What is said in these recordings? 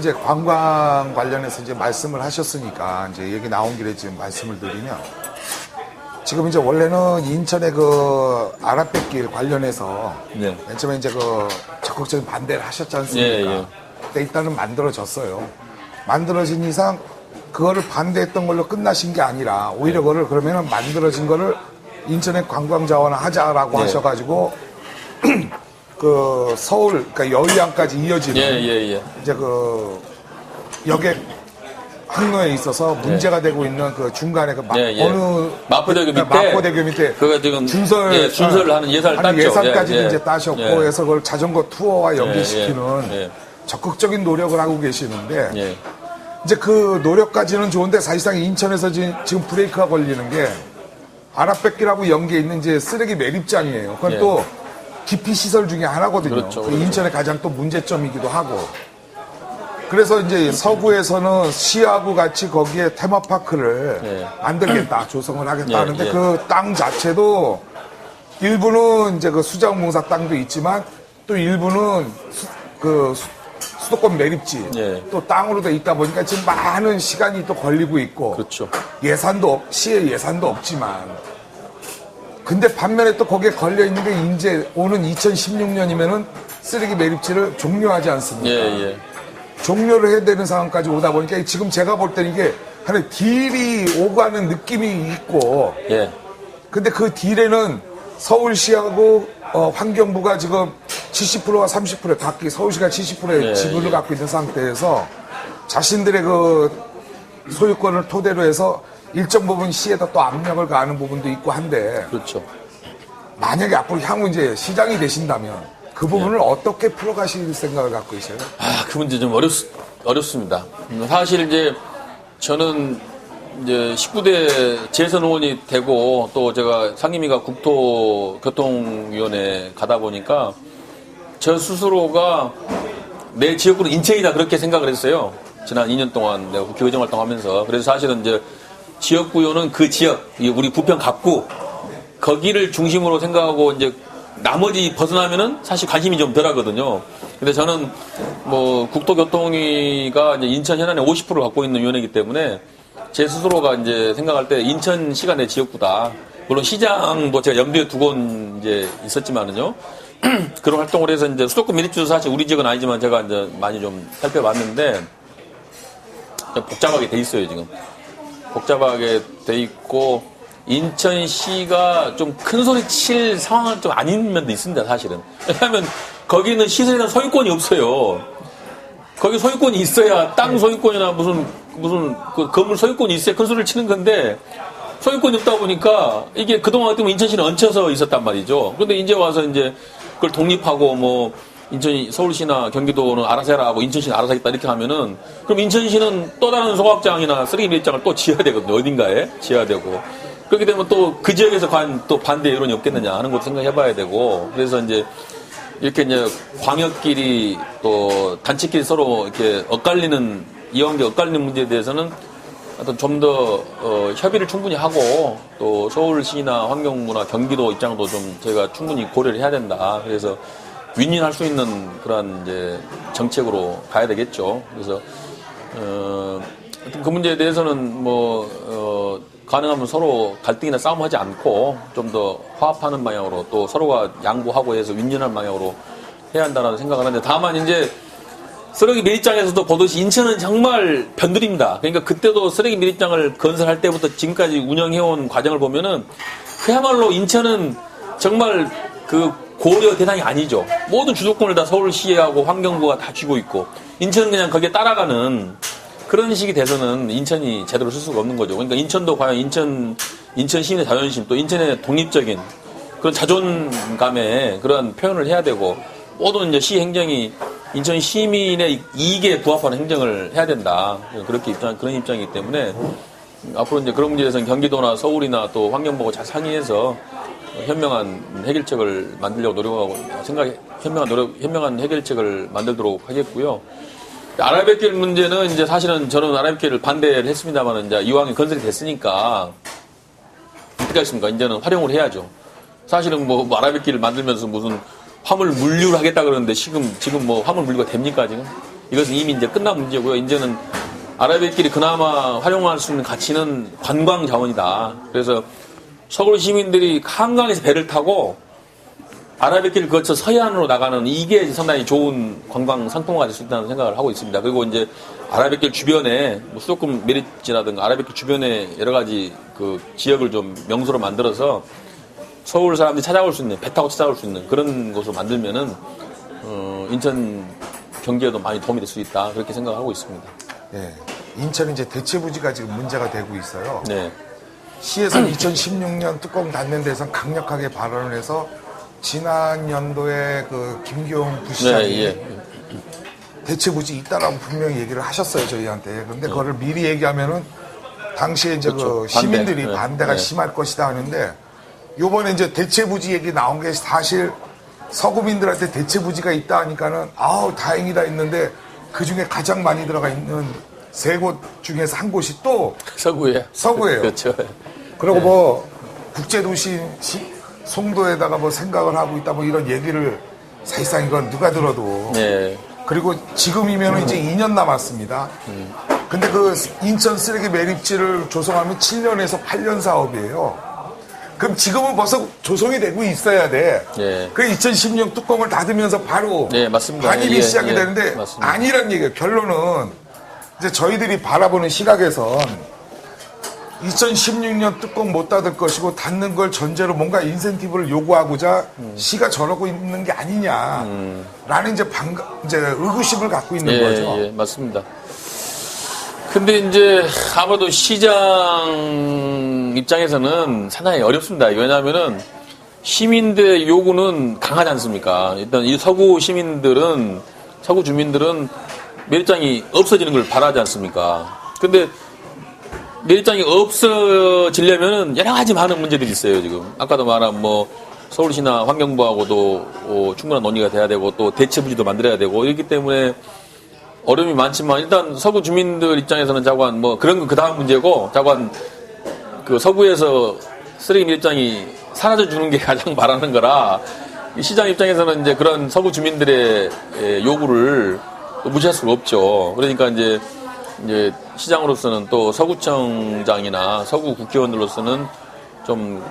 이제 관광 관련해서 이제 말씀을 하셨으니까 이제 얘기 나온 길에 지금 말씀을 드리면 지금 이제 원래는 인천의 그 아라뱃길 관련해서 네. 맨 처음에 이제 그 적극적인 반대를 하셨지 않습니까? 예. 근데 일단은 만들어졌어요. 만들어진 이상 그거를 반대했던 걸로 끝나신 게 아니라 오히려 그거를 그러면은 만들어진 거를 인천의 관광 자원화 하자라고 네. 하셔가지고 그 서울 그러니까 여의항까지 이어지는 예. 이제 그 여객 항로에 있어서 문제가 되고 있는 그 중간에 그 어느 마포대교 밑에 마포대교 밑에 그거 지금 준설을 하는 예산을 땄죠. 예산까지 이제 따셨고 해서 그걸 자전거 투어와 연계시키는 예. 적극적인 노력을 하고 계시는데 예. 이제 그 노력까지는 좋은데 사실상 인천에서 지금 브레이크가 걸리는 게 아라뱃길하고 연계 있는 이제 쓰레기 매립장이에요. 그건 예. 또 기피 시설 중에 하나거든요. 그렇죠. 인천의 가장 또 문제점이기도 하고. 그래서 이제 서구에서는 시하고 같이 거기에 테마파크를 예. 만들겠다, 조성을 하겠다 예, 하는데 예. 그 땅 자체도 일부는 이제 그 수자원공사 땅도 있지만 또 일부는 수도권 매립지 예. 또 땅으로 돼 있다 보니까 지금 많은 시간이 또 걸리고 있고 그렇죠. 시의 예산도 없지만 근데 반면에 또 거기에 걸려 있는 게 이제 오는 2016년이면은 쓰레기 매립지를 종료하지 않습니까? 예. 종료를 해야 되는 상황까지 오다 보니까 지금 제가 볼 때는 이게 하나의 딜이 오가는 느낌이 있고 예. 근데 그 딜에는 서울시하고 환경부가 지금 70%와 30% 각기 서울시가 70%의 지분을 갖고 있는 상태에서 자신들의 그 소유권을 토대로 해서 일정 부분 시에다 또 압력을 가하는 부분도 있고 한데 그렇죠. 만약에 앞으로 향후 이제 시장이 되신다면 그 부분을 어떻게 풀어가실 생각을 갖고 계세요? 그 문제 좀 어렵습니다. 사실 이제 저는 이제 19대 재선 의원이 되고 또 제가 상임위가 국토교통위원회 가다 보니까 저 스스로가 내 지역구는 인천이다 그렇게 생각을 했어요. 지난 2년 동안 내가 국회의정 활동하면서. 그래서 사실은 이제 지역구요는 그 지역, 우리 부평 갑구 거기를 중심으로 생각하고 이제 나머지 벗어나면은 사실 관심이 좀 덜 하거든요. 근데 저는 뭐 국토교통위가 이제 인천 현안의 50%를 갖고 있는 위원회이기 때문에 제 스스로가 이제 생각할 때 인천시가 내 지역구다. 물론 시장 뭐 제가 염두에 두고 이제 있었지만은요. 그런 활동을 해서 이제 수도권 매립지도 사실 우리 지역은 아니지만 제가 이제 많이 좀 살펴봤는데 복잡하게 돼 있어요, 지금. 복잡하게 돼 있고 인천시가 좀 큰 소리 칠 상황은 좀 아닌 면도 있습니다, 사실은. 왜냐하면 거기는 시설에 대한 소유권이 없어요. 거기 소유권이 있어야 땅 소유권이나 무슨 그 건물 소유권이 있어야 큰 소리를 치는 건데 소유권이 없다 보니까 이게 그동안 같으면 인천시는 얹혀서 있었단 말이죠. 그런데 이제 와서 이제 그걸 독립하고 뭐 서울시나 경기도는 알아서 해라 하고 인천시는 알아서 하겠다 이렇게 하면은 그럼 인천시는 또 다른 소각장이나 쓰레기 매립장을 또 지어야 되거든요. 어딘가에 지어야 되고. 그렇게 되면 또 그 지역에서 과연 또 반대 여론이 없겠느냐 하는 것도 생각해 봐야 되고 그래서 이제 이렇게 이제 광역끼리 또 단체끼리 서로 이렇게 이해관계 엇갈리는 문제에 대해서는 어떤 좀 더 협의를 충분히 하고 또 서울시나 환경부나 경기도 입장도 좀 저희가 충분히 고려를 해야 된다. 그래서 윈윈할 수 있는 그런 이제 정책으로 가야 되겠죠. 그래서 그 문제에 대해서는 가능하면 서로 갈등이나 싸움하지 않고 좀 더 화합하는 방향으로 또 서로가 양보하고 해서 윈윈한 방향으로 해야 한다는 생각을 하는데 다만 이제 쓰레기 매립장에서도 보듯이 인천은 정말 변두리입니다. 그러니까 그때도 쓰레기 매립장을 건설할 때부터 지금까지 운영해온 과정을 보면은 그야말로 인천은 정말 그 고려 대상이 아니죠. 모든 주도권을 다 서울시하고 환경부가 다 쥐고 있고 인천은 그냥 거기에 따라가는 그런 식이 돼서는 인천이 제대로 쓸 수가 없는 거죠. 그러니까 인천도 과연 인천 시민의 자존심 또 인천의 독립적인 그런 자존감에 그런 표현을 해야 되고 모든 이제 시 행정이 인천 시민의 이익에 부합하는 행정을 해야 된다. 그런 입장이기 때문에 앞으로 이제 그런 문제에서는 경기도나 서울이나 또 환경부가 잘 상의해서 현명한 해결책을 만들려고 노력하고 현명한 해결책을 만들도록 하겠고요. 아라뱃길 문제는 이제 사실은 저는 아라뱃길을 반대를 했습니다만 이제 이왕에 건설이 됐으니까 어떻게 하십니까? 이제는 활용을 해야죠. 사실은 뭐 아라뱃길을 만들면서 무슨 화물 물류를 하겠다 그러는데 지금 뭐 화물 물류가 됩니까 지금? 이것은 이미 이제 끝난 문제고요. 이제는 아라뱃길이 그나마 활용할 수 있는 가치는 관광 자원이다. 그래서 서울 시민들이 한강에서 배를 타고 아라뱃길을 거쳐 서해안으로 나가는 이게 상당히 좋은 관광 상통화가 될 수 있다는 생각을 하고 있습니다. 그리고 이제 아라뱃길 주변에 뭐 수도권 메리츠라든가 아라뱃길 주변에 여러 가지 그 지역을 좀 명소로 만들어서 서울 사람들이 찾아올 수 있는, 배 타고 찾아올 수 있는 그런 곳으로 만들면은 인천 경기에도 많이 도움이 될 수 있다. 그렇게 생각하고 있습니다. 네. 인천은 이제 대체부지가 지금 문제가 되고 있어요. 네. 시에서는 2016년 뚜껑 닫는 데서 강력하게 발언을 해서 지난 연도에 그 김기용 부시장이 네, 예. 대체부지 있다라고 분명히 얘기를 하셨어요, 저희한테. 그런데 그거를 미리 얘기하면은 당시에 이제 그렇죠. 그 시민들이 반대. 반대가 네. 심할 것이다 하는데 요번에 이제 대체부지 얘기 나온 게 사실 서구민들한테 대체부지가 있다 하니까는 아우 다행이다 했는데 그 중에 가장 많이 들어가 있는 세 곳 중에서 한 곳이 또 서구에. 서구예요. 그렇죠. 그리고 뭐 국제도시 송도에다가 뭐 생각을 하고 있다 뭐 이런 얘기를 사실상 이건 누가 들어도 네. 그리고 지금이면 이제 2년 남았습니다. 근데 그 인천 쓰레기 매립지를 조성하면 7년에서 8년 사업이에요. 그럼 지금은 벌써 조성이 되고 있어야 돼. 예. 그 2016 뚜껑을 닫으면서 바로 네, 맞습니다. 반입이 예, 시작이 예, 되는데 맞습니다. 아니란 얘기예요. 결론은 이제 저희들이 바라보는 시각에선 2016년 뚜껑 못 닫을 것이고 닫는 걸 전제로 뭔가 인센티브를 요구하고자 시가 저러고 있는 게 아니냐라는 이제 의구심을 갖고 있는 예, 거죠. 예, 맞습니다. 근데 이제 아마도 시장 입장에서는 상당히 어렵습니다. 왜냐하면은 시민들의 요구는 강하지 않습니까? 일단 이 서구 시민들은, 서구 주민들은 매립장이 없어지는 걸 바라지 않습니까? 근데 매립장이 없어지려면은 여러 가지 많은 문제들이 있어요, 지금. 아까도 말한 뭐 서울시나 환경부하고도 충분한 논의가 돼야 되고 또 대체부지도 만들어야 되고 이렇기 때문에 어려움이 많지만 일단 서구 주민들 입장에서는 자관 뭐 그런 건 그 다음 문제고 자관 그 서구에서 쓰레기 매립장이 사라져 주는 게 가장 바라는 거라 이 시장 입장에서는 이제 그런 서구 주민들의 요구를 또 무시할 수가 없죠. 그러니까 이제 시장으로서는 또 서구청장이나 서구 국회의원들로서는 좀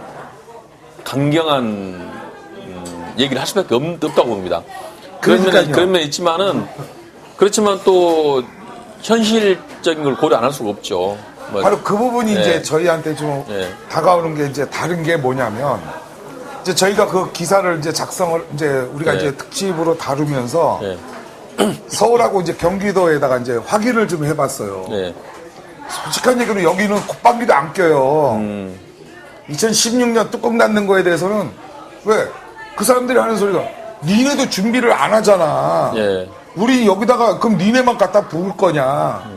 강경한 얘기를 할 수밖에 없다고 봅니다. 그런 면이 있지만은 그렇지만 또 현실적인 걸 고려 안 할 수가 없죠. 뭐, 바로 그 부분이 네. 이제 저희한테 좀 네. 다가오는 게 이제 다른 게 뭐냐면 이제 저희가 그 기사를 이제 작성을 이제 우리가 네. 이제 특집으로 다루면서 네. 서울하고 이제 경기도에다가 이제 확인을 좀 해봤어요. 네. 솔직한 얘기로 여기는 콧방귀도 안 껴요. 2016년 뚜껑 닫는 거에 대해서는 왜 그 사람들이 하는 소리가 니네도 준비를 안 하잖아. 예. 우리 여기다가 그럼 니네만 갖다 부을 거냐.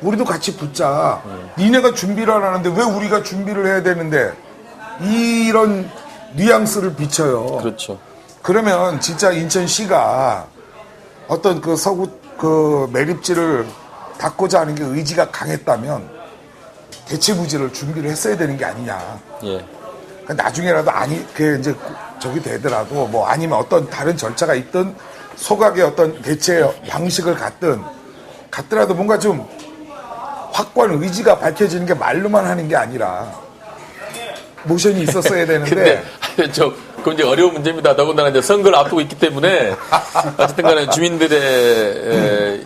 우리도 같이 붙자. 니네가 준비를 안 하는데 왜 우리가 준비를 해야 되는데 이런 뉘앙스를 비춰요. 그렇죠. 그러면 진짜 인천시가 어떤 그 서구 그 매립지를 닫고자 하는 게 의지가 강했다면 대체부지를 준비를 했어야 되는 게 아니냐. 예. 그러니까 나중에라도 그게 이제 저기 되더라도 뭐 아니면 어떤 다른 절차가 있든 소각의 어떤 대체 방식을 갖더라도 뭔가 좀 확고한 의지가 밝혀지는 게 말로만 하는 게 아니라 모션이 있었어야 되는데. 근데 그건 이제 어려운 문제입니다. 더군다나 이제 선거를 앞두고 있기 때문에 어쨌든 간에 주민들의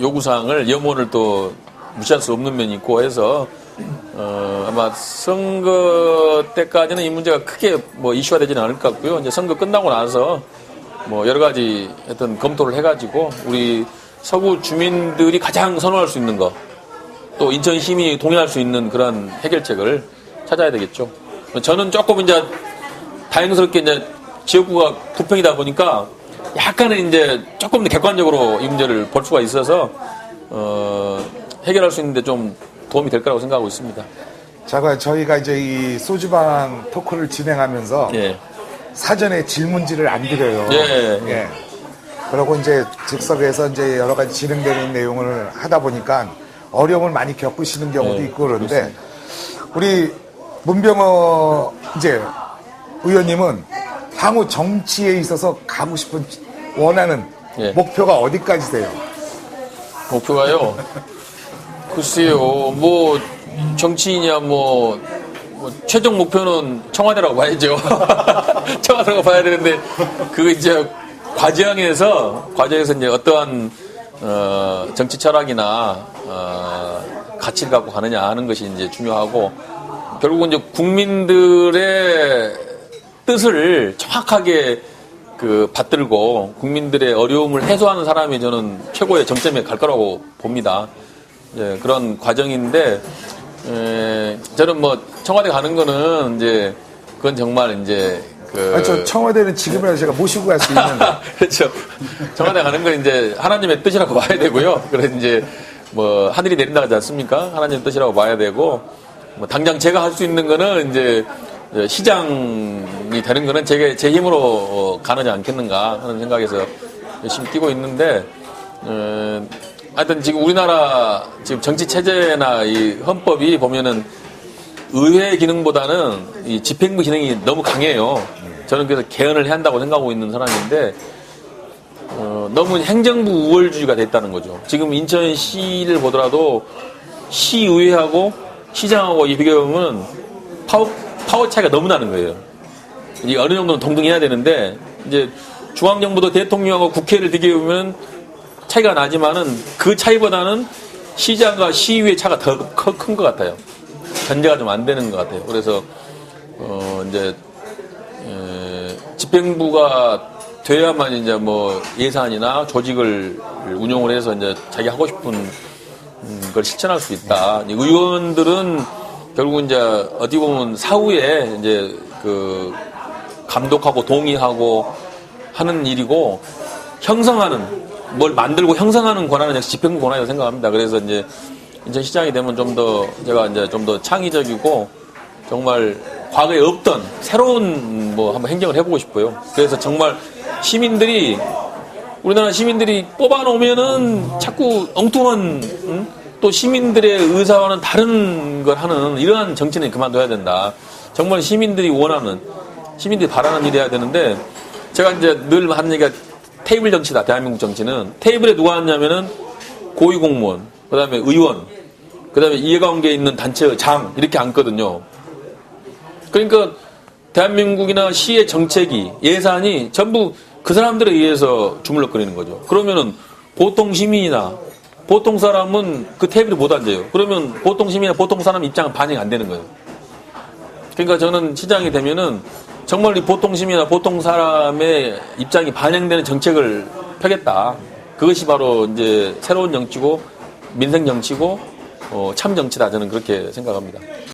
요구사항을 염원을 또 무시할 수 없는 면이 있고 해서 아마 선거 때까지는 이 문제가 크게 뭐 이슈화 되지는 않을 것 같고요. 이제 선거 끝나고 나서 뭐 여러 가지 어떤 검토를 해가지고 우리 서구 주민들이 가장 선호할 수 있는 거 또 인천 시민이 동의할 수 있는 그런 해결책을 찾아야 되겠죠. 저는 조금 이제 다행스럽게 이제 지역구가 9평이다 보니까 약간은 이제 조금 더 객관적으로 이 문제를 볼 수가 있어서 해결할 수 있는데 좀 도움이 될 거라고 생각하고 있습니다. 자, 저희가 이제 이 소주방 토크를 진행하면서 예. 사전에 질문지를 안 드려요. 예. 예. 그러고 이제 즉석에서 이제 여러 가지 진행되는 내용을 하다 보니까 어려움을 많이 겪으시는 경우도 예, 있고 그런데 그렇습니다. 우리 문병호 이제 의원님은 향후 정치에 있어서 가고 싶은 원하는 예. 목표가 어디까지세요? 목표가요? 글쎄요, 뭐, 정치인이야, 최종 목표는 청와대라고 봐야죠. 청와대라고 봐야 되는데, 그 이제, 과정에서 이제 어떠한, 정치 철학이나, 가치를 갖고 가느냐 하는 것이 이제 중요하고, 결국은 이제 국민들의 뜻을 정확하게 받들고 국민들의 어려움을 해소하는 사람이 저는 최고의 정점에 갈 거라고 봅니다. 예, 그런 과정인데, 저는 청와대 가는 거는 이제, 그건 정말 이제, 저 청와대는 지금이라도 제가 모시고 갈 수 있는데. 그렇죠. 청와대 가는 건 이제 하나님의 뜻이라고 봐야 되고요. 그래서 이제, 하늘이 내린다 하지 않습니까? 하나님의 뜻이라고 봐야 되고, 당장 제가 할 수 있는 거는 이제, 시장이 되는 거는 제 힘으로 가느지 않겠는가 하는 생각에서 열심히 뛰고 있는데, 하여튼 지금 우리나라 지금 정치 체제나 이 헌법이 보면은 의회 기능보다는 이 집행부 기능이 너무 강해요. 저는 그래서 개헌을 해야 한다고 생각하고 있는 사람인데, 너무 행정부 우월주의가 됐다는 거죠. 지금 인천시를 보더라도 시의회하고 시장하고 비교해보면 파워 차이가 너무 나는 거예요. 이 어느 정도는 동등해야 되는데, 이제 중앙정부도 대통령하고 국회를 비교해보면 차이가 나지만은 그 차이보다는 시장과 시의회 차가 더 큰 것 같아요. 견제가 좀 안 되는 것 같아요. 그래서, 이제, 집행부가 돼야만 이제 예산이나 조직을 운용을 해서 이제 자기 하고 싶은 걸 실천할 수 있다. 의원들은 결국 이제 어디 보면 사후에 이제 감독하고 동의하고 하는 일이고, 형성하는, 뭘 만들고 형성하는 권한은 역시 집행부 권한이라고 생각합니다. 그래서 이제 인천시장이 되면 제가 이제 좀 더 창의적이고 정말 과거에 없던 새로운 한번 행정을 해보고 싶어요. 그래서 정말 우리나라 시민들이 뽑아놓으면은 자꾸 엉뚱한, 또 시민들의 의사와는 다른 걸 하는 이러한 정치는 그만둬야 된다. 정말 시민들이 바라는 일이 해야 되는데, 제가 이제 늘 하는 얘기가 테이블 정치다. 대한민국 정치는 테이블에 누가 앉냐면은 고위공무원, 그다음에 의원, 그다음에 이해관계에 있는 단체 장 이렇게 앉거든요. 그러니까 대한민국이나 시의 정책이, 예산이 전부 그 사람들에 의해서 주물럭거리는 거죠. 그러면은 보통 시민이나 보통 사람은 그 테이블에 못 앉아요. 그러면 보통 시민이나 보통 사람 입장은 반영이 안 되는 거예요. 그러니까 저는 시장이 되면은 정말 이 보통 시민이나 보통 사람의 입장이 반영되는 정책을 펴겠다. 그것이 바로 이제 새로운 정치고 민생 정치고 참 정치다. 저는 그렇게 생각합니다.